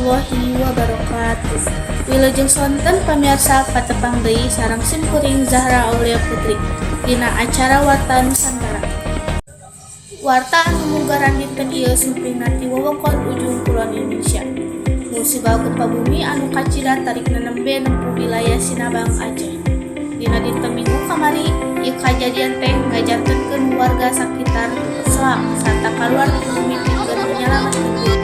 warahmatullahi wabarakatuh. Wilujeng sonten pamirsa patepang deui sareng simkuring Zahra Aulia Putri dina acara Warta Nusantara. Warta anu munggaran dinten ieu suping ti wewengkon ujung kulon Indonesia. Musibah gempa bumi anu kacida tarikna nembe nempuh wilayah Sinabang Aceh. Dina dinten Minggu kamari, ieu kajadian teh ngajantenkeun warga sakitar Selang sarta kaluar bumi pikeun menyelametkeun diri.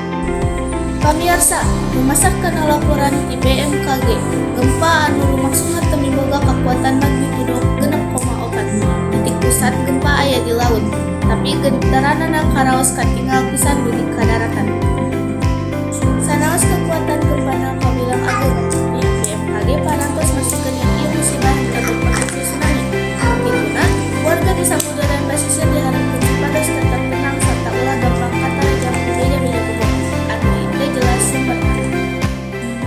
Pamirsa, rumasarkan laporan di BMKG, gempa anu lumangsungna teu miboga kakuatan magnitudo 6,4. Titik pusat gempa aya di laut, tapi gendaranana karaos katinggal pisan dugi ka daratan. Sanaos kekuatan gempana kabilang ageun, pihak BMKG parantos masihkeun ieu musibah dikatuk posisi tsunami. Kituna, warga di samudera dan basisir diharapkeun supados tetap tenang sarta ulah gampang katarejang ku beja-beja bubuk anu teu jelas sumberna.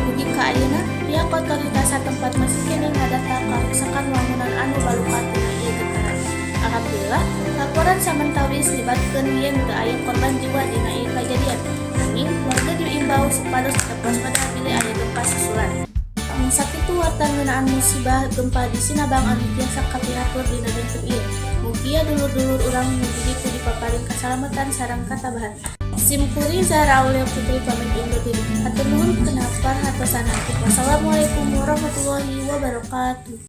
Dugi ka ayeuna, pihak otoritas satempat masih kene ngadata karusakan wangunan anu balukat tina ieu getaran. Alhamdulillah, laporan samentawis libatkeun yen teu aya korban jiwa dina ieu kajadian. Nanging warga diimbau supados tetep waspada bila aya gempa susulan. Sakitu warta ngeunaan musibah gempa di Sinabang anu tiasa kapiratur dina dinten ieu. Mugia dulur-dulur urang nu diditu dipaparing kasalamatan sareng katabahan. Simkuring Zahra Aulia Putri pamit undur diri. Hatur nuhun kenapa hartosan. Wassalamualaikum warahmatullahi wabarakatuh.